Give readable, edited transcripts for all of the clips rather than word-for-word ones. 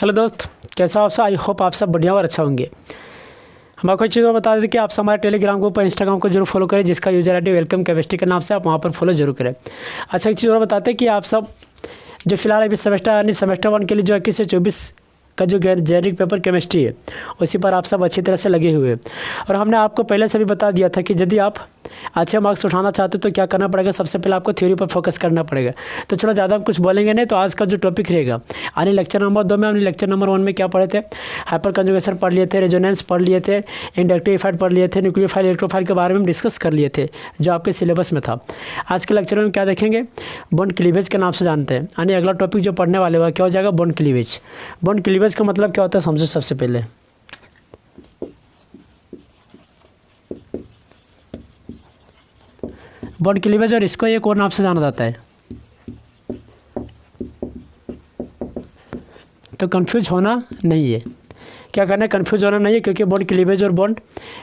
Hello दोस्त, कैसा हो आप सब। आई होप आप सब बढ़िया और अच्छा होंगे। हम आपको एक चीज़ और बता दें कि आप सब हमारे टेलीग्राम ग्रुप और इंस्टाग्राम को जरूर फॉलो करें, जिसका यूजर आईडी वेलकम केमिस्ट्री के नाम से आप वहाँ पर फॉलो जरूर करें। अच्छा, एक चीज़ और बताते हैं कि आप सब जो फिलहाल अभी सेमेस्टर 1 के लिए जो 21 से 24 का जो जेनरिक पेपर केमिस्ट्री है, उसी पर आप सब अच्छी तरह से लगे हुए हैं। और हमने आपको पहले से भी बता दिया था कि यदि आप अच्छे मार्क्स उठाना चाहते हो तो क्या करना पड़ेगा। सबसे पहले आपको थ्योरी पर फोकस करना पड़ेगा। तो चलो ज़्यादा हम कुछ बोलेंगे नहीं। तो आज का जो टॉपिक रहेगा, यानी लेक्चर नंबर 2 में हमने लेक्चर नंबर 1 में क्या पढ़े थे, हाइपर कंजुगेशन पढ़ लिए थे, रेजोनेंस पढ़ लिए थे, इंडक्टिव इफेक्ट पढ़ लिए थे, न्यूक्लियोफाइल इलेक्ट्रोफाइल के बारे में हम डिस्कस कर लिए थे जो आपके सिलेबस में था। आज के लेक्चर में क्या देखेंगे, बॉन्ड क्लीवेज के नाम से जानते हैं। यानी अगला टॉपिक जो पढ़ने वाले हुआ क्या हो जाएगा, बॉन्ड क्लीवेज। बॉन्ड क्लीवेज का मतलब क्या होता है समझो। सबसे पहले बॉन्ड क्लीवेज, और इसको एक और नाम से जाना जाता है। तो कंफ्यूज होना नहीं है। क्या करना है, कंफ्यूज होना नहीं है, क्योंकि बॉन्ड क्लीवेज और बॉन्ड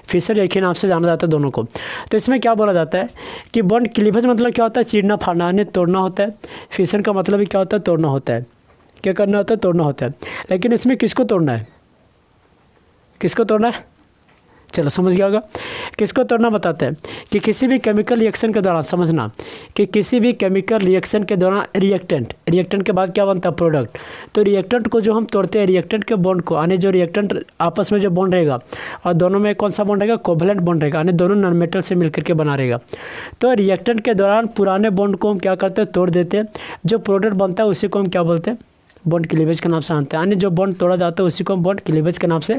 फिशर एक ही नाम से जाना जाता है दोनों को। तो इसमें क्या बोला जाता है कि बॉन्ड क्लीवेज मतलब क्या होता है, चीरना फाड़ना यानी तोड़ना होता है। फिशर का मतलब भी क्या होता है, तोड़ना होता है। क्या करना होता है, तोड़ना होता है। लेकिन इसमें किसको तोड़ना है, किसको तोड़ना है, चलो समझ गया होगा। किसको तोड़ना बताते हैं कि किसी भी केमिकल रिएक्शन के दौरान, समझना कि किसी भी केमिकल रिएक्शन के दौरान रिएक्टेंट के बाद क्या बनता है, प्रोडक्ट। तो रिएक्टेंट को जो हम तोड़ते हैं, रिएक्टेंट के बॉन्ड को, यानी जो रिएक्टेंट आपस में जो बॉन्ड रहेगा, और दोनों में कौन सा बॉन्ड रहेगा, कोवैलेंट बॉन्ड रहेगा, यानी दोनों नॉन मेटल से मिलकर के बना रहेगा। तो रिएक्टेंट के दौरान पुराने बॉन्ड को हम क्या करते हैं, तोड़ देते हैं। जो प्रोडक्ट बनता है उसी को हम क्या बोलते हैं, बॉन्ड क्लीवेज के नाम से जानते हैं। यानी जो बॉन्ड तोड़ा जाता है उसी को हम बॉन्ड क्लीवेज के नाम से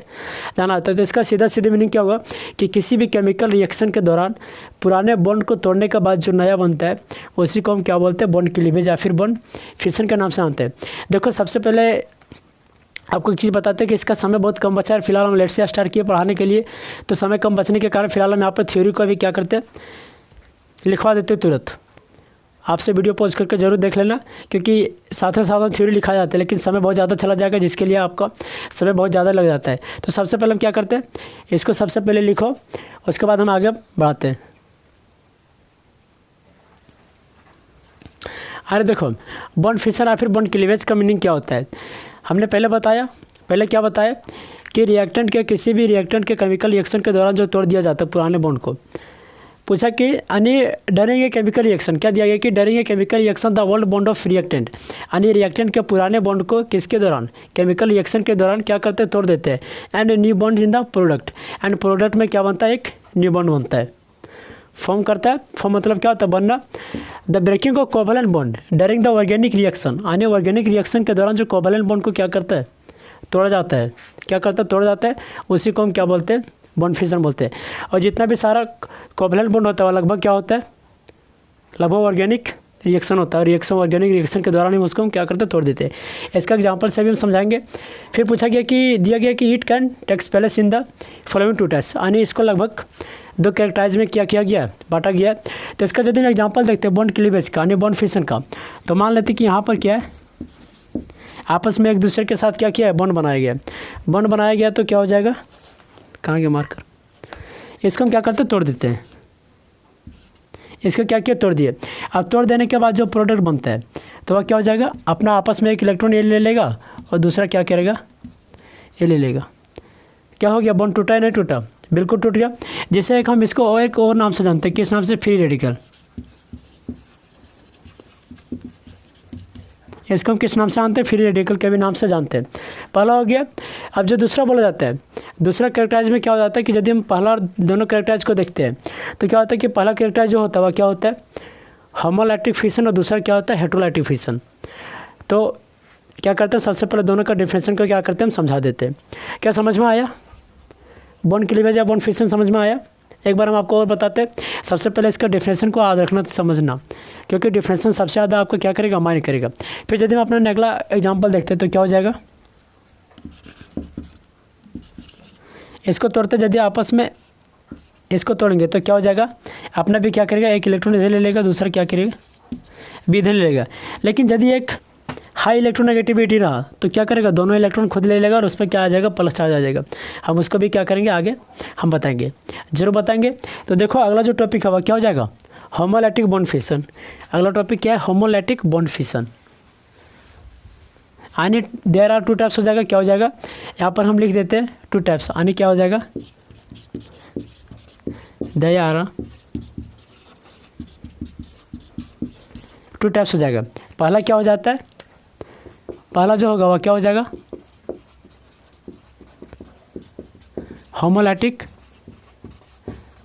जाना जाता है। तो इसका सीधा मीनिंग क्या होगा कि किसी भी केमिकल रिएक्शन के दौरान पुराने बॉन्ड को तोड़ने के बाद जो नया बनता है उसी को हम क्या बोलते हैं, बॉन्ड क्लीवेज या फिर बॉन्ड फिशन के नाम से जानते हैं। देखो, सबसे पहले आपको एक चीज़ बताते हैं कि इसका समय बहुत कम बचा है। फिलहाल हम लेट से स्टार्ट किए पढ़ाने के लिए, तो समय कम बचने के कारण फिलहाल हम यहाँ पर थ्योरी को भी क्या करते हैं, लिखवा देते हैं तुरंत। आपसे वीडियो पॉज करके जरूर देख लेना, क्योंकि साथ ही साथ थ्योरी लिखा जाता है, लेकिन समय बहुत ज़्यादा चला जाएगा, जिसके लिए आपका समय बहुत ज़्यादा लग जाता है। तो सबसे पहले हम क्या करते हैं, इसको सबसे पहले लिखो, उसके बाद हम आगे बढ़ाते हैं। अरे देखो, बॉन्ड फिशन या फिर बॉन्ड क्लीवेज का मीनिंग क्या होता है, हमने पहले क्या बताया कि रिएक्टेंट के, किसी भी रिएक्टेंट के केमिकल रिएक्शन के दौरान जो तोड़ दिया जाता है पुराने बॉन्ड को। पूछा कि यानी डरिंग ए केमिकल रिएक्शन, क्या दिया गया कि during a chemical reaction the old bond of reactant, यानी रिएक्टेंट के पुराने बॉन्ड को किसके दौरान, केमिकल रिएक्शन के दौरान क्या करते हैं, तोड़ देते हैं। And new bond in the product, and product में क्या बनता है, एक न्यू बॉन्ड बनता है, फॉर्म करता है। फॉर्म मतलब क्या होता है, बनना। The breaking of covalent bond during the organic reaction, यानी ऑर्गेनिक रिएक्शन के दौरान जो कोवैलेंट बॉन्ड को क्या करता है, तोड़ा जाता है। क्या करता है, तोड़ा जाता है। उसी को हम क्या बोलते हैं, बॉन्ड फिशन बोलते हैं। और जितना भी सारा कोवैलेंट बॉन्ड होता है लगभग क्या होता है, लगभग ऑर्गेनिक रिएक्शन होता है। ऑर्गेनिक रिएक्शन के दौरान ही उसको हम क्या करते हैं, तोड़ देते हैं। इसका एग्जांपल से भी हम समझाएंगे। फिर पूछा गया कि दिया गया कि it can takes place in the following two test, यानी इसको लगभग 2 कैरेक्टराइज में क्या किया गया है, बांटा गया है। तो इसका यदि हम एग्जाम्पल देखते हैं बॉन्ड क्लीवेज का, यानी बॉन्ड फिशन का, तो मान लेते कि यहाँ पर क्या है, आपस में एक दूसरे के साथ क्या किया है, बॉन्ड बनाया गया। बॉन्ड बनाया गया तो क्या हो जाएगा, कहाँ गया मार्कर, इसको हम क्या करते हैं, तोड़ देते हैं। इसको क्या किया, तोड़ दिए। अब तोड़ देने के बाद जो प्रोडक्ट बनता है तो वह क्या हो जाएगा, अपना आपस में एक इलेक्ट्रॉन ये ले लेगा और दूसरा क्या करेगा, ये ले लेगा। क्या हो गया, बॉन्ड टूटा है, नहीं टूटा, बिल्कुल टूट गया। जैसे एक हम इसको एक और नाम से जानते हैं, किस नाम से, फ्री रेडिकल। इसको हम किस नाम से जानते हैं, फ्री रेडिकल के भी नाम से जानते हैं। पहला हो गया। अब जो दूसरा बोला जाता है, दूसरा कैरेक्टराइज में क्या हो जाता है कि यदि हम पहला और दोनों कैरेक्टराइज को देखते हैं तो क्या होता है कि पहला कैरेक्टराइज जो होता है वह क्या होता है, होमोलैटिक फिशन, और दूसरा क्या होता है, हेटेरोलैटिक फिशन। तो क्या करते हैं, सबसे पहले दोनों का डिफरेंशिएशन को क्या करते हैं, हम समझा देते हैं। क्या समझ में आया, बॉन्ड क्लीवेज या बॉन्ड फिशन समझ में आया। एक बार हम आपको और बताते हैं। सबसे पहले इसका डिफरेंशिएशन को याद रखना, समझना, क्योंकि डिफरेंशिएशन सबसे ज़्यादा आपको क्या करेगा, माइंड करेगा। फिर यदि हम अपना अगला एग्जांपल देखते हैं तो क्या हो जाएगा, इसको तोड़ते यदि आपस में इसको तोड़ेंगे तो क्या हो जाएगा, अपना भी क्या करेगा, एक इलेक्ट्रॉन इधर ले लेगा, दूसरा क्या करेगा, भी इधर ले लेगा। लेकिन यदि एक हाई इलेक्ट्रोनेगेटिविटी रहा तो क्या करेगा, दोनों इलेक्ट्रॉन खुद ले लेगा और उस पर क्या आ जाएगा, प्लस चार्ज आ जाएगा। हम उसको भी क्या करेंगे, आगे हम बताएंगे, जरूर बताएंगे। तो देखो अगला जो टॉपिक है वह क्या हो जाएगा, होमोलैटिक बॉन्ड फिशन। अगला टॉपिक क्या है, होमोलैटिक बॉन्ड फिशन। यानी देयर आर 2 टाइप्स हो जाएगा, क्या हो जाएगा यहाँ पर हम लिख देते हैं 2 टाइप्स, यानी क्या हो जाएगा देयर आर 2 टाइप्स हो जाएगा। पहला क्या हो जाता है, पहला जो होगा वह क्या हो जाएगा होमोलैटिक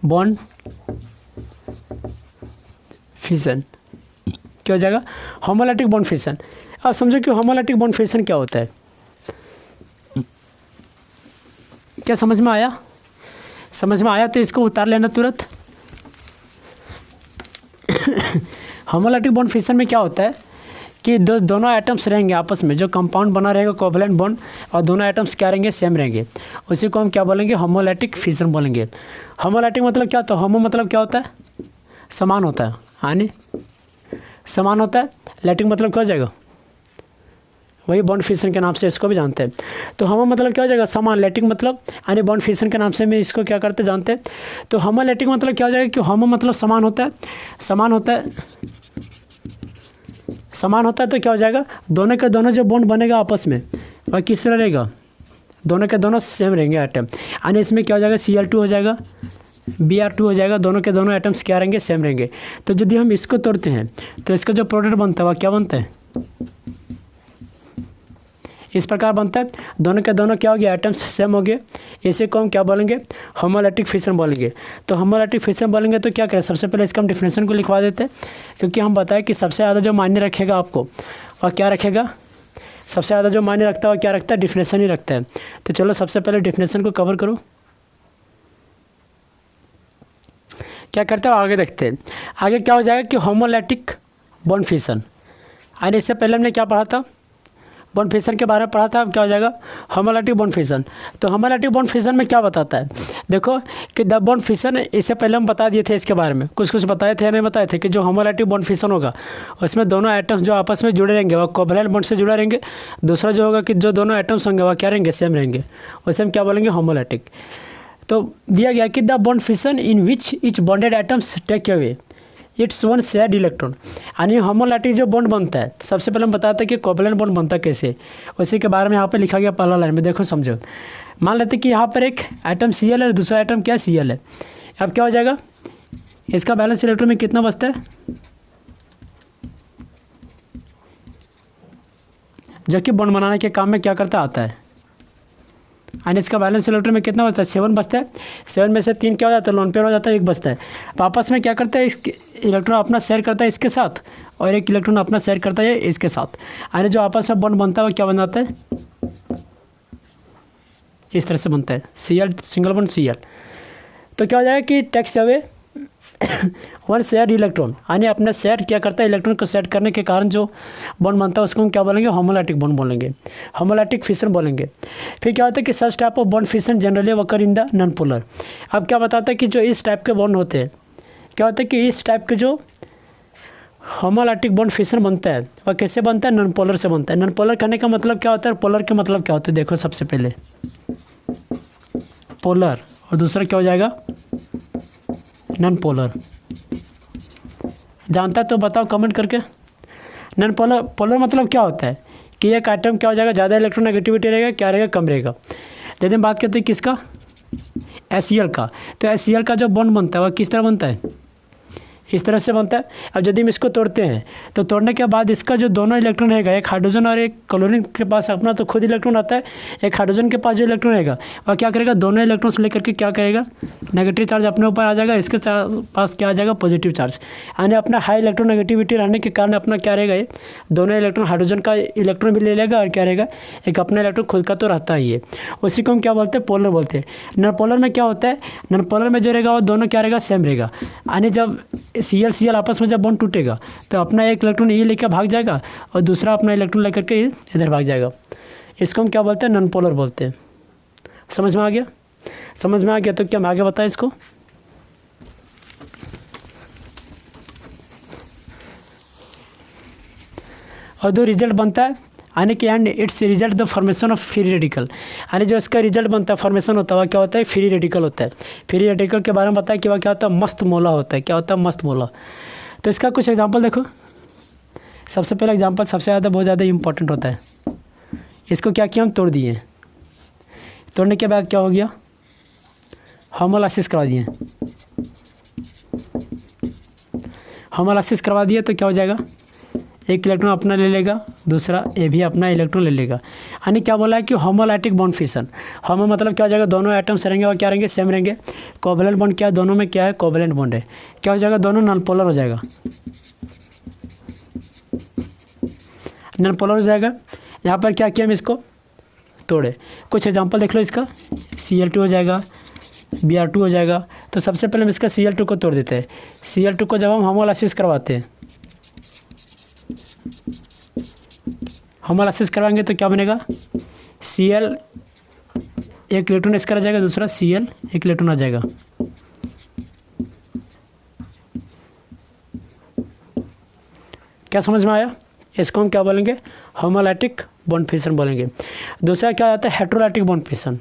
बॉन्ड फिशन, क्या हो जाएगा होमोलैटिक बॉन्ड फिशन। अब समझो कि होमोलैटिक बॉन्ड फिशन क्या होता है, क्या समझ में आया? समझ में आया तो इसको उतार लेना तुरंत। होमोलैटिक बॉन्ड फिशन में क्या होता है कि दोनों एटम्स रहेंगे आपस में, जो कंपाउंड बना रहेगा कोवैलेंट बॉन्ड, और दोनों एटम्स क्या रहेंगे सेम रहेंगे, उसी को हम क्या बोलेंगे होमोलैटिक फिशन बोलेंगे। होमोलैटिक मतलब क्या होता है, होमो मतलब क्या होता है समान होता है, यानी समान होता है, लैटिक मतलब क्या हो जाएगा वही बॉन्ड फिशन के नाम से इसको भी जानते हैं। तो होमो मतलब क्या हो जाएगा समान, लैटिक मतलब यानी बॉन्ड फिशन के नाम से मैं इसको क्या करते जानते हैं। तो होमोलैटिक मतलब क्या हो जाएगा कि होमो मतलब समान होता है, समान होता है, समान होता है तो क्या हो जाएगा दोनों के दोनों जो बॉन्ड बनेगा आपस में वह किस तरह रहेगा, दोनों के दोनों सेम रहेंगे एटम, यानी इसमें क्या हो जाएगा Cl2 हो जाएगा, Br2 हो जाएगा, दोनों के दोनों एटम्स क्या रहेंगे सेम रहेंगे। तो यदि हम इसको तोड़ते हैं तो इसका जो प्रोडक्ट बनता है वह क्या बनता है इस प्रकार बनता है, दोनों के दोनों क्या हो गया एटम्स सेम हो गए, इसी को हम क्या बोलेंगे होमोलैटिक फिशन बोलेंगे। तो होमोलैटिक फिशन बोलेंगे तो क्या करें, सबसे पहले इसका हम डिफिनेशन को लिखवा देते हैं, क्योंकि हम बताएं कि सबसे ज़्यादा जो मायने रखेगा आपको और क्या रखेगा, सबसे ज़्यादा जो मायने रखता है वो क्या रखता है डिफिनेशन ही रखता है। तो चलो सबसे पहले डिफिनेशन को कवर करो, क्या करते हो आगे देखते हैं। आगे क्या हो जाएगा कि होमोलैटिक बॉन्ड फिशन, यानी इससे पहले हमने क्या पढ़ा था बॉन्ड फिशन के बारे में पढ़ा था, अब क्या हो जाएगा होमोलैटिक बॉन्ड फिशन। तो होमोलैटिक बॉन्ड फिशन में क्या बताता है, देखो कि द बॉन्ड फिशन, इससे पहले हम बता दिए थे इसके बारे में, कुछ कुछ बताए थे या नहीं बताए थे कि जो होमोलैटिक बॉन्ड फिशन होगा उसमें दोनों एटम्स जो आपस में जुड़े रहेंगे वह कोवैलेंट बॉन्ड से जुड़े रहेंगे, दूसरा जो होगा कि जो दोनों एटम्स होंगे वह क्या रहेंगे सेम रहेंगे, उसे हम क्या बोलेंगे होमोलैटिक। तो दिया गया कि the bond fission in which each bonded atoms take away its one shared electron, यानी होमोलैटिक जो बॉन्ड बनता है सबसे पहले हम बताते हैं कि कोवैलेंट बॉन्ड बनता है कैसे, उसी के बारे में यहाँ पे लिखा गया पहला लाइन में, देखो समझो। मान लेते कि यहाँ पर एक एटम Cl है और दूसरा एटम क्या Cl है, अब क्या हो जाएगा इसका बैलेंस इलेक्ट्रॉन में कितना बचता है, जो कि बॉन्ड बनाने के काम में क्या करता आता है, यानी इसका बैलेंस इलेक्ट्रॉन में कितना बचता है 7 बचता है, 7 में से 3 क्या हो जाता है लोन पेयर हो जाता है, 1 बचता है। आपस में क्या करता है, इस इलेक्ट्रॉन अपना शेयर करता है इसके साथ और एक इलेक्ट्रॉन अपना शेयर करता है इसके साथ, यानी जो आपस में बॉन्ड बनता है वो क्या बन जाता है इस तरह से बनता है Cl सिंगल बॉन्ड Cl। तो क्या हो जाएगा कि takes away one share electron, यानी अपने शेयर क्या करता है इलेक्ट्रॉन को सेट करने के कारण जो बॉन्ड बनता है उसको हम क्या बोलेंगे होमोलैटिक बॉन्ड बोलेंगे, होमोलैटिक फिशन बोलेंगे। फिर क्या होता है कि such type of bond fission generally Walker in the non polar. अब क्या बताता है कि जो इस टाइप के बॉन्ड होते हैं, क्या होता है कि इस टाइप के जो होमोलैटिक बॉन्ड फिशन बनता है वह कैसे बनता है नॉन पोलर से बनता है। नॉन पोलर करने का मतलब क्या होता है, पोलर का मतलब क्या होता है, देखो सबसे पहले पोलर और दूसरा क्या हो जाएगा नॉन पोलर, जानता है तो बताओ कमेंट करके। नॉन पोलर, पोलर मतलब क्या होता है कि एक आइटम क्या हो जाएगा ज़्यादा इलेक्ट्रोनेगेटिविटी रहेगा, क्या रहेगा कम रहेगा। यदि हम बात करते हैं किसका HCl का, तो HCl का जो बॉन्ड बनता है वह किस तरह बनता है इस तरह से बनता है। अब यदि हम इसको तोड़ते हैं तो तोड़ने के बाद इसका जो दोनों इलेक्ट्रॉन रहेगा, एक हाइड्रोजन और एक क्लोरीन के पास अपना तो खुद इलेक्ट्रॉन आता है, एक हाइड्रोजन के पास जो इलेक्ट्रॉन रहेगा वह क्या करेगा दोनों इलेक्ट्रॉन्स लेकर के क्या करेगा नेगेटिव चार्ज अपने ऊपर आ जाएगा, इसके पास क्या आ जाएगा पॉजिटिव चार्ज, यानी अपना हाई इलेक्ट्रोनेगेटिविटी रहने के कारण अपना क्या रहेगा ये दोनों इलेक्ट्रॉन हाइड्रोजन का इलेक्ट्रॉन भी ले लेगा और क्या रहेगा एक अपना इलेक्ट्रॉन खुद का तो रहता ही है, उसी को हम क्या बोलते हैं पोलर बोलते हैं। नॉन पोलर में क्या होता है, नॉन पोलर में जो रहेगा वो दोनों क्या रहेगा सेम रहेगा, यानी जब Cl आपस में जब बॉन्ड टूटेगा तो अपना एक इलेक्ट्रॉन ये लेकर भाग जाएगा और दूसरा अपना इलेक्ट्रॉन लेकर के इधर भाग जाएगा, इसको हम क्या बोलते हैं नॉन पोलर बोलते हैं। समझ में आ गया, समझ में आ गया तो क्या हम आगे बताएं इसको। और दो रिजल्ट बनता है यानी कि and it's result the formation of free radical, यानी जो इसका रिजल्ट बनता है फॉर्मेशन होता है वह क्या होता है फ्री रेडिकल होता है। फ्री रेडिकल के बारे में बताया कि वह क्या होता है मस्त मोला होता है, क्या होता है मस्त मोला। तो इसका कुछ एग्जांपल देखो, सबसे पहला एग्जांपल सबसे ज़्यादा बहुत ज़्यादा इंपॉर्टेंट होता है, इसको क्या किया, हम तोड़ दिए। तोड़ने के बाद क्या हो गया, होमोलाइसिस करवा दिए। होमोलाइसिस करवा दिए तो क्या हो जाएगा, एक इलेक्ट्रॉन अपना ले लेगा, दूसरा ये भी अपना इलेक्ट्रॉन ले लेगा। यानी क्या बोला है कि होमोलाइटिक बॉन्ड फिशन। होमो मतलब क्या हो जाएगा, दोनों एटम्स रहेंगे और क्या रहेंगे, सेम रहेंगे। कोवैलेंट बॉन्ड क्या है, दोनों में क्या है, कोवैलेंट बॉन्ड है। क्या हो जाएगा, दोनों नॉन पोलर हो जाएगा, नॉन पोलर हो जाएगा। यहाँ पर क्या किया, हम इसको तोड़े। कुछ एग्जांपल देख लो इसका, Cl2 हो जाएगा, Br2 हो जाएगा। तो सबसे पहले हम इसका Cl2 को तोड़ देते हैं। Cl2 को जब हम होमोलाइसिस करवाते हैं, होमोलाइसिस करवाएंगे तो क्या बनेगा, Cl एक इलेक्ट्रॉन इसका आ जाएगा, दूसरा Cl एक इलेक्ट्रॉन आ जाएगा। क्या समझ में आया, इसको हम क्या बोलेंगे, होमोलाइटिक बॉन्ड फिशन बोलेंगे। दूसरा क्या आता है, हेटेरोलाइटिक बॉन्ड फिशन।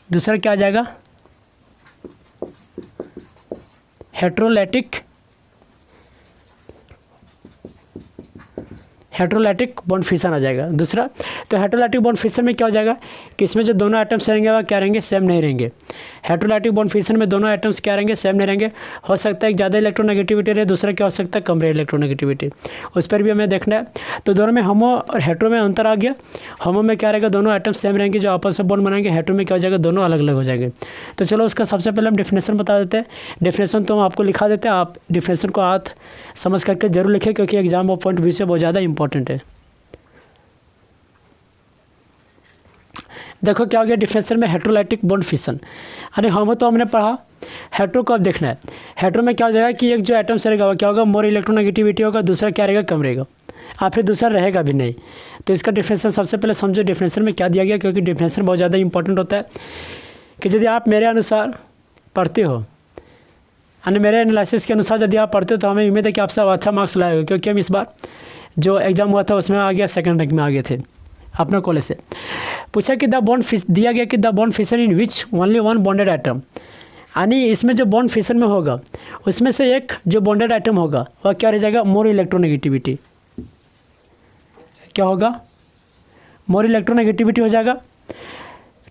दूसरा क्या आ जाएगा, हेटेरोलाइटिक बॉन्ड फिशन आ जाएगा दूसरा। तो हेटेरोलाइटिक बॉन्ड फिशन में क्या हो जाएगा कि इसमें जो दोनों एटम्स रहेंगे वह क्या रहेंगे, सेम नहीं रहेंगे। हेटेरोलाइटिक बॉन्ड फिशन में दोनों एटम्स क्या रहेंगे, सेम नहीं रहेंगे। हो सकता है एक ज़्यादा इलेक्ट्रोनेगेटिविटी रहे, दूसरा क्या हो सकता है, कम रहे इलेक्ट्रोनेगेटिविटी, उस पर भी हमें देखना है। तो दोनों में होमो और हेटेरो में अंतर आ गया। होमो में क्या रहेगा, दोनों एटम्स सेम रहेंगे जो आपस में बॉन्ड बनाएंगे। हेटेरो में क्या हो जाएगा, दोनों अलग अलग हो जाएंगे। तो चलो उसका सबसे पहले हम डेफिनेशन बता देते हैं। डेफिनेशन तो हम आपको लिखा देते हैं, आप डेफिनेशन को हाथ समझ करके जरूर लिखें, क्योंकि एग्जाम ऑफ पॉइंट व्यू से बहुत ज़्यादा इंपॉर्टेंट है। देखो क्या हो गया, डिफरेंशियल में हेटेरोलाइटिक बॉन्ड फिशन। यानी होमो तो हमने पढ़ा, हेटेरो को अब देखना है। हेटेरो में क्या हो जाएगा कि एक जो एटम्स रहेगा वो क्या होगा, मोर इलेक्ट्रोनेगेटिविटी होगा, दूसरा क्या रहेगा, कम रहेगा, और फिर दूसरा रहेगा भी नहीं। तो इसका डिफरेंशियल सबसे पहले समझो डिफरेंशियल में क्या दिया गया, क्योंकि डिफरेंशियल बहुत ज़्यादा इंपॉर्टेंट होता है। कि यदि आप मेरे अनुसार पढ़ते हो, यानी मेरे एनालिसिस के अनुसार यदि आप पढ़ते हो, तो हमें उम्मीद है कि आप सब अच्छा मार्क्स लाएगा, क्योंकि हम इस बार जो एग्ज़ाम हुआ था उसमें आ गया, सेकंड रैंक में आ गए थे अपना कॉलेज से। पूछा कि द बॉन्ड दिया गया कि the bond fission in which only one bonded item, यानी इसमें जो बॉन्ड फिशन में होगा उसमें से एक जो बॉन्डेड आइटम होगा वह क्या रह जाएगा, मोर इलेक्ट्रोनेगेटिविटी। क्या होगा, मोर इलेक्ट्रोनेगेटिविटी हो जाएगा।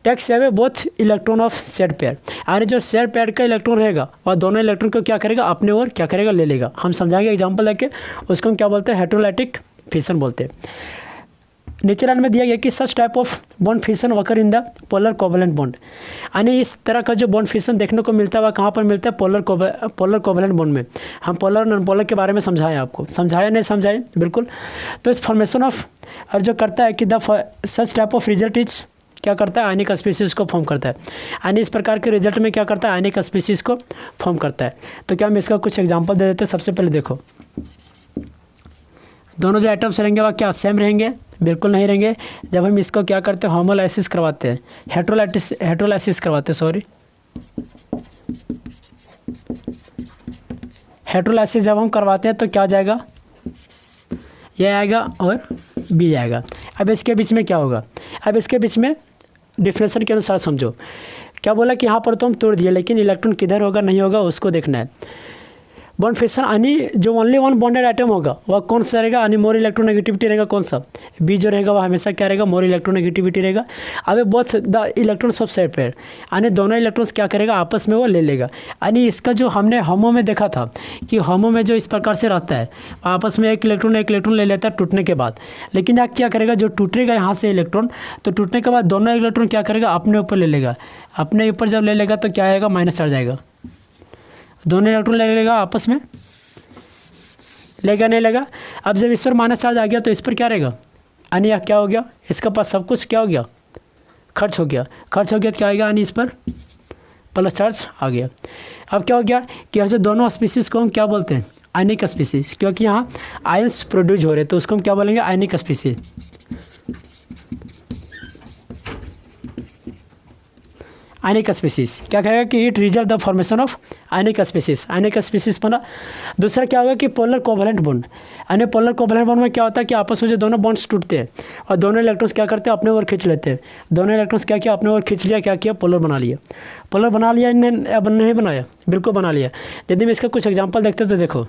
Takes away both electron of share pair, यानी जो शेयर पेयर का इलेक्ट्रॉन रहेगा वह दोनों इलेक्ट्रॉन को क्या करेगा, अपने ओर क्या करेगा, ले लेगा। हम समझाएंगे एग्जाम्पल लेके, उसको हम क्या बोलते हैं, हेटेरोलाइटिक फिशन बोलते हैं। नीचे लाइन में दिया गया कि such type of bond fission Walker in the polar covalent bond, यानी इस तरह का जो बॉन्ड फिशन देखने को मिलता है वह कहाँ पर मिलता है, पोलर कोवैलेंट बॉन्ड में। हम पोलर और नॉन पोलर के बारे में समझाएं, आपको समझाया नहीं समझाएं, बिल्कुल। तो इस फॉर्मेशन ऑफ और जो करता है कि the such type of result is क्या करता है, आयनिक स्पीसीज को फॉर्म करता है। यानी इस प्रकार के रिजल्ट में क्या करता है, आयनिक स्पीसीज को फॉर्म करता है। तो क्या हम इसका कुछ एग्जाम्पल दे देते हैं। सबसे पहले देखो, दोनों जो एटम्स रहेंगे वह क्या सेम रहेंगे, बिल्कुल नहीं रहेंगे। जब हम इसको क्या करते हैं, होमोलाइसिस करवाते हैं, हेटेरोलाइसिस करवाते हैं, सॉरी, हेटेरोलाइसिस जब हम करवाते हैं तो क्या जाएगा, ये आएगा और बी आएगा। अब इसके बीच में क्या होगा, अब इसके बीच में डिफरेंशियल के अनुसार समझो। क्या बोला कि यहाँ पर तो हम तोड़ दिए, लेकिन इलेक्ट्रॉन किधर होगा नहीं होगा उसको देखना है। बॉन्ड फिशन यानी जो ओनली वन बॉन्डेड आइटम होगा वह कौन सा रहेगा, यानी मोर इलेक्ट्रोनेगेटिविटी रहेगा, कौन सा, बी जो रहेगा वह हमेशा क्या रहेगा, मोर इलेक्ट्रोनेगेटिविटी रहेगा। अब both the electrons of share pair, यानी दोनों इलेक्ट्रॉन्स क्या करेगा, आपस में वो ले लेगा। यानी इसका जो हमने होमो में देखा था कि होमो में जो इस प्रकार से रहता है, आपस में एक इलेक्ट्रॉन ले लेता है टूटने के बाद। लेकिन यहाँ क्या करेगा, जो टूटेगा यहाँ से इलेक्ट्रॉन, तो टूटने के बाद दोनों इलेक्ट्रॉन क्या करेगा, अपने ऊपर ले लेगा। अपने ऊपर जब ले लेगा तो क्या आएगा, माइनस चार्ज आएगा। दोनों इलेक्ट्रॉन ले लेगा, आपस में लेगा नहीं लेगा। अब जब इस पर माइनस चार्ज आ गया तो इस पर क्या रहेगा, यानी क्या हो गया, इसका पास सब कुछ क्या हो गया, खर्च हो गया। खर्च हो गया तो क्या आएगा, यानी इस पर प्लस चार्ज आ गया। अब क्या हो गया कि जो दोनों स्पीसीज़ को हम क्या बोलते हैं, आयनिक स्पीसीज, क्योंकि यहाँ आयंस प्रोड्यूस हो रहे हैं तो उसको हम क्या बोलेंगे, आयनिक स्पीसीज। आयनिक स्पीसीज क्या कहेगा कि it result the formation of ionic species, ionic species बना। दूसरा क्या होगा कि पोलर कोवैलेंट बॉन्ड, यानी पोलर कोवैलेंट बॉन्ड में क्या होता है कि आपस में जो दोनों बॉन्ड्स टूटते हैं और दोनों इलेक्ट्रॉन्स क्या करते हैं, अपने ओर खींच लेते हैं। दोनों इलेक्ट्रॉन्स क्या किया, अपने ओर खींच लिया, क्या किया, पोलर बना लिया। पोलर बना लिया नहीं बनाया, बिल्कुल बना लिया। यदि हम इसका कुछ एग्जाम्पल देखते हैं तो देखो,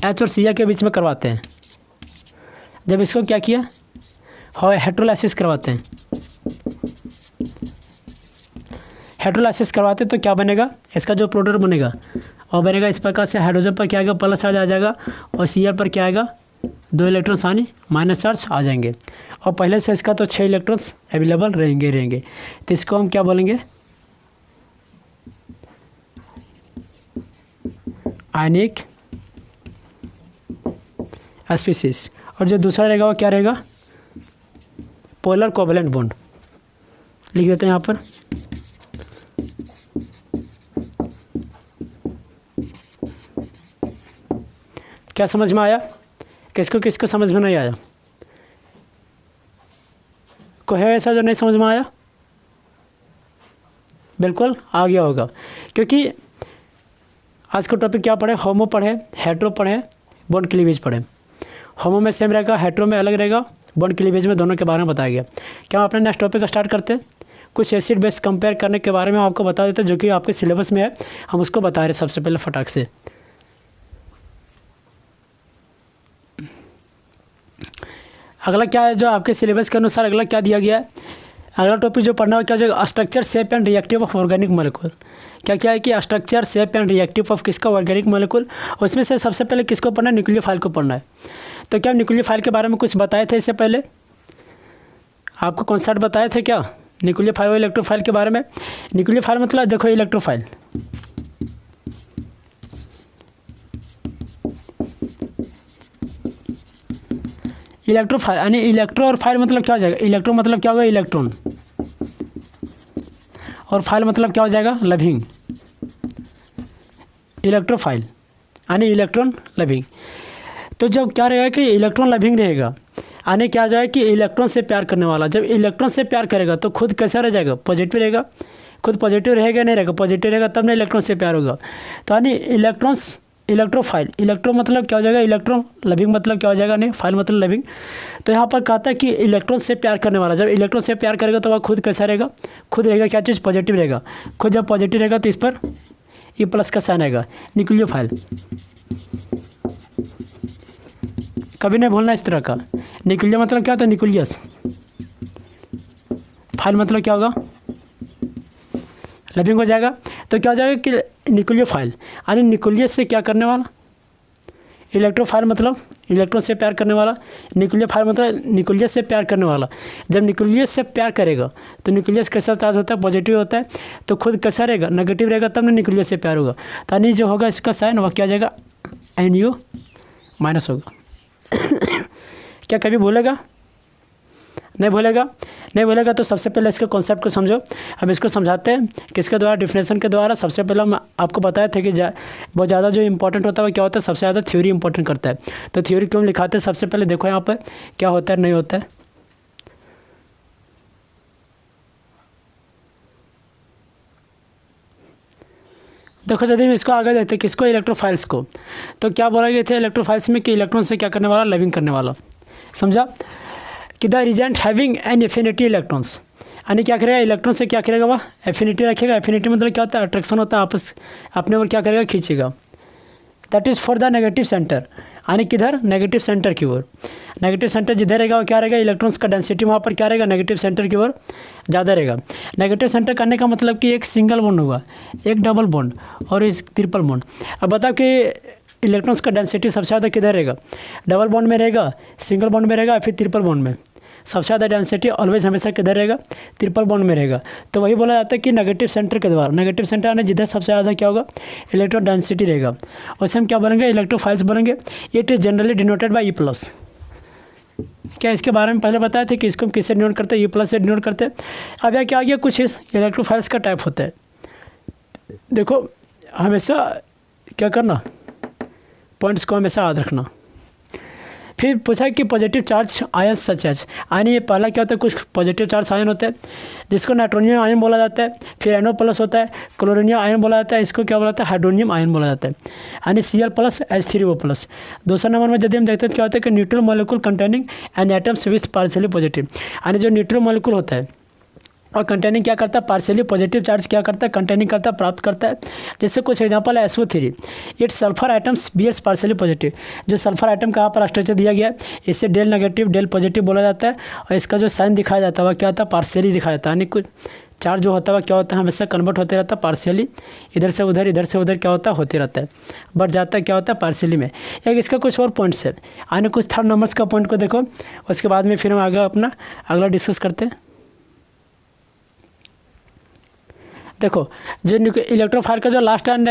H और Cl के बीच में करवाते हैं। जब इसको क्या किया, हेटेरोलाइसिस करवाते हैं, हेटेरोलाइसिस करवाते तो क्या बनेगा, इसका जो प्रोडक्ट बनेगा और बनेगा इस प्रकार से, हाइड्रोजन पर क्या आएगा, प्लस चार्ज आ जाएगा और Cl पर क्या आएगा, 2 इलेक्ट्रॉन्स यानी माइनस चार्ज आ जाएंगे। और पहले से इसका तो 6 इलेक्ट्रॉन्स अवेलेबल रहेंगे। तो इसको हम क्या बोलेंगे, आयनिक स्पीसीज। और जो दूसरा रहेगा वो क्या रहेगा, पोलर कोवैलेंट बॉन्ड। लिख देते हैं यहाँ पर। क्या समझ में आया, किसको किसको समझ में नहीं आया, कोई है ऐसा जो नहीं समझ में आया? बिल्कुल आ गया होगा, क्योंकि आज का टॉपिक क्या पढ़े, होमो पढ़े, हेट्रो पढ़े, बॉन्ड क्लीवेज पढ़े। होमो में सेम रहेगा, हेट्रो में अलग रहेगा, बॉन्ड क्लीवेज में दोनों के बारे में बताया गया। क्या हम अपने नेक्स्ट टॉपिक स्टार्ट करते हैं? कुछ एसिड बेस कंपेयर करने के बारे में आपको बता देते हैं, जो कि आपके सिलेबस में है, हम उसको बता रहे सबसे पहले फटाक से। अगला क्या है जो आपके सिलेबस के अनुसार अगला क्या दिया गया है, अगला टॉपिक जो पढ़ना है क्या जो structure, shape and reactive of organic molecule. क्या है कि structure, shape and reactive of किसका, ऑर्गेनिक मॉलिक्यूल। उसमें से सबसे पहले किसको पढ़ना है, न्यूक्लियोफाइल को पढ़ना है। तो क्या न्यूक्लियोफाइल के बारे में कुछ बताए थे इससे पहले, आपको कॉन्सेप्ट बताए थे क्या न्यूक्लियोफाइल और इलेक्ट्रोफाइल के बारे में? न्यूक्लियोफाइल मतलब देखो इलेक्ट्रोफाइल, इलेक्ट्रोफाइल यानी इलेक्ट्रो और फाइल मतलब क्या हो जाएगा, इलेक्ट्रो मतलब क्या होगा, इलेक्ट्रॉन, और फाइल मतलब क्या हो जाएगा, लविंग। इलेक्ट्रोफाइल यानी इलेक्ट्रॉन लविंग। तो जब क्या रहेगा कि इलेक्ट्रॉन लविंग रहेगा, यानी क्या जाएगा कि इलेक्ट्रॉन से प्यार करने वाला। जब इलेक्ट्रॉन से प्यार करेगा तो खुद कैसा रह जाएगा, पॉजिटिव रहेगा। खुद पॉजिटिव रहेगा नहीं रहेगा, पॉजिटिव रहेगा तब ना इलेक्ट्रॉन से प्यार होगा। तो यानी इलेक्ट्रॉन्स, इलेक्ट्रोफाइल, इलेक्ट्रो मतलब क्या हो जाएगा, इलेक्ट्रॉन, लविंग मतलब क्या हो जाएगा, नहीं फाइल मतलब लविंग। तो यहाँ पर कहता है कि इलेक्ट्रॉन से प्यार करने वाला, जब इलेक्ट्रॉन से प्यार करेगा तो वह खुद कैसा रहेगा, खुद रहेगा क्या चीज़, पॉजिटिव रहेगा। खुद जब पॉजिटिव रहेगा तो इस पर ई प्लस का साइन आएगा, न्यूक्लियोफाइल। कभी नहीं भूलना इस तरह का। न्यूक्लियो मतलब क्या होता है, न्यूक्लियस। फाइल मतलब क्या होगा, लविंग हो जाएगा। तो क्या हो जाएगा कि न्यूक्लियोफाइल यानी न्यूक्लियस से क्या करने वाला, इलेक्ट्रोफाइल मतलब इलेक्ट्रॉन से प्यार करने वाला, न्यूक्लियोफाइल मतलब न्यूक्लियस से प्यार करने वाला। जब न्यूक्लियस से प्यार करेगा तो न्यूक्लियस कैसा चार्ज होता है, पॉजिटिव होता है। तो खुद कैसा रहेगा, नेगेटिव रहेगा, तब ना न्यूक्लियस से प्यार होगा। तो यानी जो होगा इसका साइन वह क्या जाएगा, NU माइनस होगा। क्या कभी भूलेगा, नहीं भूलेगा? नहीं भूलेगा तो सबसे पहले इसके कॉन्सेप्ट को समझो। हम इसको समझाते हैं किसके द्वारा, डिफिनेशन के द्वारा। सबसे पहले हम आपको बताए थे कि बहुत ज़्यादा जो इंपॉर्टेंट होता है वो क्या होता है, सबसे ज़्यादा थ्योरी इंपॉर्टेंट करता है। तो थ्योरी क्यों लिखाते हैं, सबसे पहले देखो यहाँ पर क्या होता है, नहीं होता है। देखो यदि हम इसको आगे देते किसको, इलेक्ट्रोफाइल्स को, तो क्या बोला गया था इलेक्ट्रोफाइल्स में कि इलेक्ट्रॉन से क्या करने वाला, लविंग करने वाला। समझा कि the reagent having an affinity electrons, यानी क्या करेगा, इलेक्ट्रॉन से क्या करेगा, वह एफिनिटी रखेगा। एफिनिटी मतलब क्या होता है, अट्रैक्शन होता है, आपस अपने ओर क्या करेगा, खींचेगा। That is for the negative centre, यानी किधर, नेगेटिव सेंटर की ओर। नेगेटिव सेंटर जिधर रहेगा वो क्या रहेगा, इलेक्ट्रॉन्स का डेंसिटी वहाँ पर क्या रहेगा, नेगेटिव सेंटर की ओर ज़्यादा रहेगा। नेगेटिव सेंटर करने का मतलब कि एक सिंगल बॉन्ड होगा, एक डबल बॉन्ड और एक ट्रिपल बॉन्ड। अब बताओ कि इलेक्ट्रॉन्स का डेंसिटी सबसे ज़्यादा किधर रहेगा, डबल बॉन्ड में रहेगा, सिंगल बॉन्ड में रहेगा, फिर ट्रिपल बॉन्ड में। सबसे ज़्यादा डेंसिटी ऑलवेज हमेशा किधर रहेगा, ट्रिपल बॉन्ड में रहेगा। तो वही बोला जाता है कि नेगेटिव सेंटर के द्वारा, नेगेटिव सेंटर यानी जिधर सबसे ज़्यादा क्या होगा, इलेक्ट्रॉन डेंसिटी रहेगा, उससे हम क्या बनेंगे, इलेक्ट्रोफाइल्स बनेंगे। It is generally denoted by E+। क्या इसके बारे में पहले बताए थे कि इसको हम किससे डिनोट करते हैं, E+ से डिनोट करते हैं। अब यह क्या आ गया, कुछ इस इलेक्ट्रोफाइल्स का टाइप होता है। देखो हमेशा क्या करना, पॉइंट्स को हमेशा याद रखना। फिर पूछा कि पॉजिटिव चार्ज आयन सच एच, यानी ये पहला क्या होता है, कुछ पॉजिटिव चार्ज आयन होते हैं जिसको नाइट्रोनियम आयन बोला जाता है। फिर NO+ होता है, क्लोरीनियम आयन बोला जाता है, इसको क्या बोला जाता है, हाइड्रोनियम आयन बोला जाता है, यानी Cl+ H3O+। दूसरा नंबर में यदि हम देखते हैं क्या होता है कि neutral molecule containing N atoms with partially positive, यानी जो न्यूट्रल मॉलिक्यूल होता है और कंटेनिंग क्या करता है, पार्शियली पॉजिटिव चार्ज क्या करता है, कंटेनिंग करता है, प्राप्त करता है। जैसे कुछ एग्जांपल है SO3, it's sulphur atoms BS partially positive. जो सल्फर आइटम का यहाँ पर स्ट्रक्चर दिया गया है, इसे डेल नेगेटिव डेल पॉजिटिव बोला जाता है, और इसका जो साइन दिखाया जाता है वह क्या होता है, पार्शियली दिखाया जाता है। यानी कुछ चार्ज जो होता है वह क्या होता है, हमेशा कन्वर्ट होते रहता है पार्शियली, इधर से उधर क्या होता है, होते रहता है, बढ़ जाता है क्या होता है, पार्शियली में। एक इसका कुछ और पॉइंट्स है, आने कुछ थर्ड नंबर्स का पॉइंट को देखो, उसके बाद में फिर हम आगे अपना अगला डिस्कस करते हैं। देखो जो इलेक्ट्रोफाइल का जो लास्ट एंड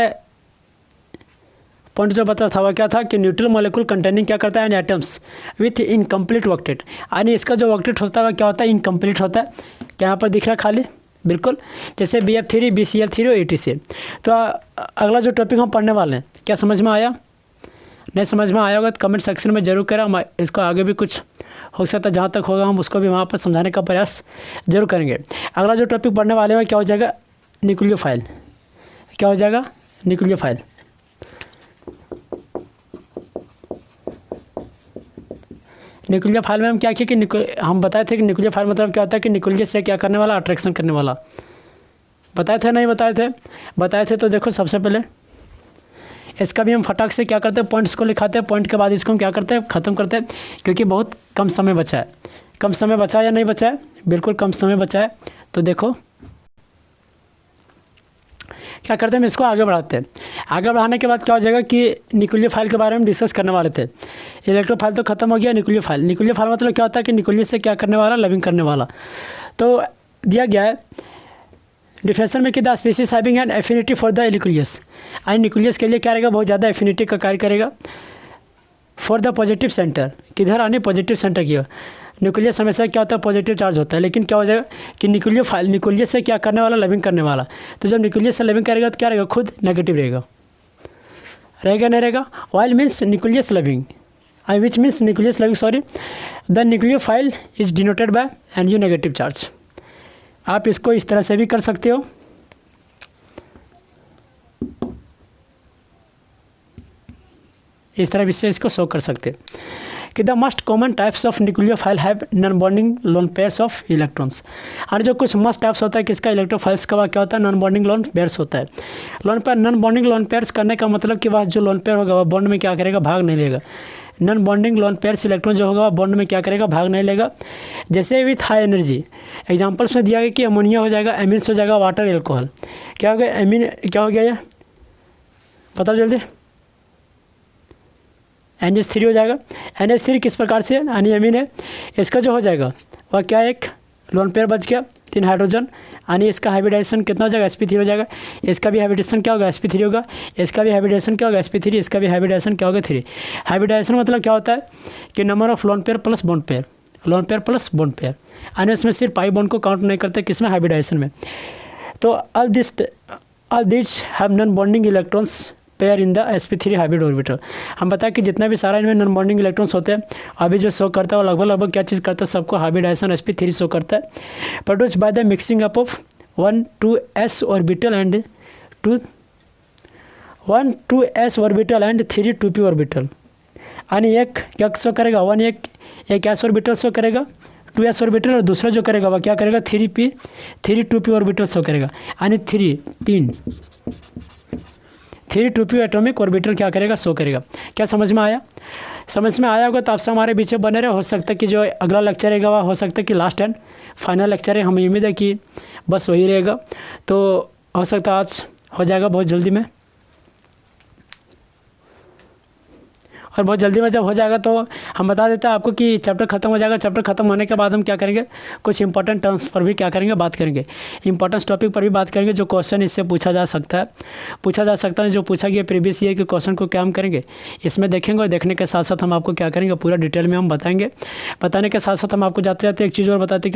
पॉइंट जो बता था वह क्या था कि न्यूट्रल मॉलिक्यूल कंटेनिंग क्या करता है, an atoms with incomplete octet. यानी इसका जो ऑक्टेट होता है वह क्या होता है, इनकम्प्लीट होता है। क्या यहाँ पर दिख रहा है खाली, बिल्कुल, जैसे BF3 BCl3 और ATC। तो अगला जो टॉपिक हम पढ़ने वाले हैं, क्या समझ में आया? नहीं समझ में आया होगा तो कमेंट सेक्शन में जरूर करें, हम इसको आगे भी कुछ हो सकता है जहाँ तक होगा हम उसको भी वहाँ पर समझाने का प्रयास जरूर करेंगे। अगला जो टॉपिक पढ़ने वाले हैं क्या हो जाएगा, न्यूक्लियोफाइल। क्या हो जाएगा, न्यूक्लियोफाइल। न्यूक्लियोफाइल में हम क्या किया कि हम बताए थे कि न्यूक्लियोफाइल मतलब क्या होता है कि न्यूक्लियस से क्या करने वाला, अट्रैक्शन करने वाला। बताए थे नहीं बताए थे? बताए थे। तो देखो सबसे पहले इसका भी हम फटाक से क्या करते हैं, पॉइंट्स को लिखाते हैं, पॉइंट के बाद इसको हम क्या करते हैं, ख़त्म करते हैं, क्योंकि बहुत कम समय बचा है। कम समय बचा है या नहीं बचा है? बिल्कुल कम समय बचा है। तो देखो क्या करते हैं, हम इसको आगे बढ़ाते हैं। आगे बढ़ाने के बाद क्या हो जाएगा कि न्यूक्लियोफाइल के बारे में डिस्कस करने वाले थे। इलेक्ट्रोफाइल तो खत्म हो गया, न्यूक्लियोफाइल। न्यूक्लियोफाइल मतलब क्या होता है कि न्यूक्लियस से क्या करने वाला, लविंग करने वाला। तो दिया गया है डिफिनेशन में कि the species having an affinity for the nucleus. यानी न्यूक्लियस के लिए क्या रहेगा, बहुत ज़्यादा एफिनिटी का कार्य करेगा। फॉर द पॉजिटिव सेंटर, किधर आने, पॉजिटिव सेंटर की ओर। न्यूक्लियस हमेशा क्या होता है, पॉजिटिव चार्ज होता है, लेकिन क्या हो जाएगा कि न्यूक्लियस से क्या करने वाला, लविंग करने वाला। तो जब न्यूक्लियस से लविंग करेगा तो क्या रहेगा, खुद नेगेटिव रहेगा, नहीं रहेगा। While means nucleus loving, which means nucleus loving, sorry. The nucleophile is denoted by NU negative charge. आप इसको इस तरह से भी कर सकते हो, इस तरह से इसको शो कर सकते हैं कि the most common types of nucleophile have non bonding lone pairs of electrons. और जो कुछ मस्ट टाइप्स होता है किसका, इलेक्ट्रोफाइल्स का, क्या होता है, नॉन बॉन्डिंग लोन पेयर्स होता है। नॉन बॉन्डिंग लोन पेयर्स करने का मतलब कि वह जो लोन पेयर होगा वह बॉन्ड में क्या करेगा, भाग नहीं लेगा। Non bonding lone pairs electron जो होगा वह बॉन्ड में क्या करेगा, भाग नहीं लेगा। जैसे विथ हाई एनर्जी, एग्जाम्पल्स में दिया गया कि अमोनिया हो जाएगा, एमिन्स हो जाएगा, वाटर, एल्कोहल। क्या हो गया, एमिन क्या हो गया, ये बताओ जल्दी। NH3 हो जाएगा। NH3 किस प्रकार से, यानी एमीन है, इसका जो हो जाएगा वह क्या, एक लोन पेयर बच गया, 3 हाइड्रोजन, यानी इसका हाइब्रिडाइजेशन कितना हो जाएगा, sp3 हो जाएगा। इसका भी हाइब्रिडेशन क्या होगा, sp3 होगा। इसका भी हाइब्रिडेशन क्या होगा, sp3। इसका भी हाइब्रिडेशन क्या होगा, 3। हाइब्रिडाइजेशन मतलब क्या होता है कि number of lone pair plus bond pair, lone pair plus bond pair, यानी उसमें सिर्फ पाई बॉन्ड को काउंट नहीं करते, किसमें, हाइब्रिडाइजेशन में। तो all this have non bonding electrons pair in the sp3 hybrid orbital. हम बताएं कि जितना भी सारा इनमें नॉन बॉन्डिंग इलेक्ट्रॉन्स होते हैं, अभी जो शो करता है वो लगभग क्या चीज़ करता है, सबको हाइब्रिडाइजेशन sp3 शो करता है। Produce by the mixing up of 1,2s orbital and 1,2s orbital and 3 2p orbital. यानी एक क्या शो करेगा, एक s ऑर्बिटल शो करेगा, 2s ऑर्बिटल, और दूसरा जो करेगा वह क्या करेगा, 3 2p ऑर्बिटल शो करेगा। यानी 3 2p एटॉमिक ऑर्बिटल क्या करेगा, शो करेगा। क्या समझ में आया? समझ में आया होगा तो आपसे हमारे पीछे बने रहे। हो सकता है कि जो अगला लेक्चर रहेगा वह हो सकता है कि लास्ट एंड फाइनल लेक्चर है, हमें उम्मीद है कि बस वही रहेगा। तो हो सकता है आज हो जाएगा बहुत जल्दी में, और बहुत जल्दी में जब हो जाएगा तो हम बता देते हैं आपको कि चैप्टर खत्म हो जाएगा। चैप्टर खत्म होने के बाद हम क्या करेंगे, कुछ इंपॉर्टेंट टर्म्स पर भी क्या करेंगे, बात करेंगे, इंपॉर्टेंट टॉपिक पर भी बात करेंगे, जो क्वेश्चन इससे पूछा जा सकता है, जो पूछा गया प्रीवियस ईयर के क्वेश्चन को क्या हम करेंगे, इसमें देखेंगे। और देखने के साथ साथ हम आपको क्या करेंगे, पूरा डिटेल में हम बताएंगे। बताने के साथ साथ हम आपको जाते जाते एक चीज़ और बताते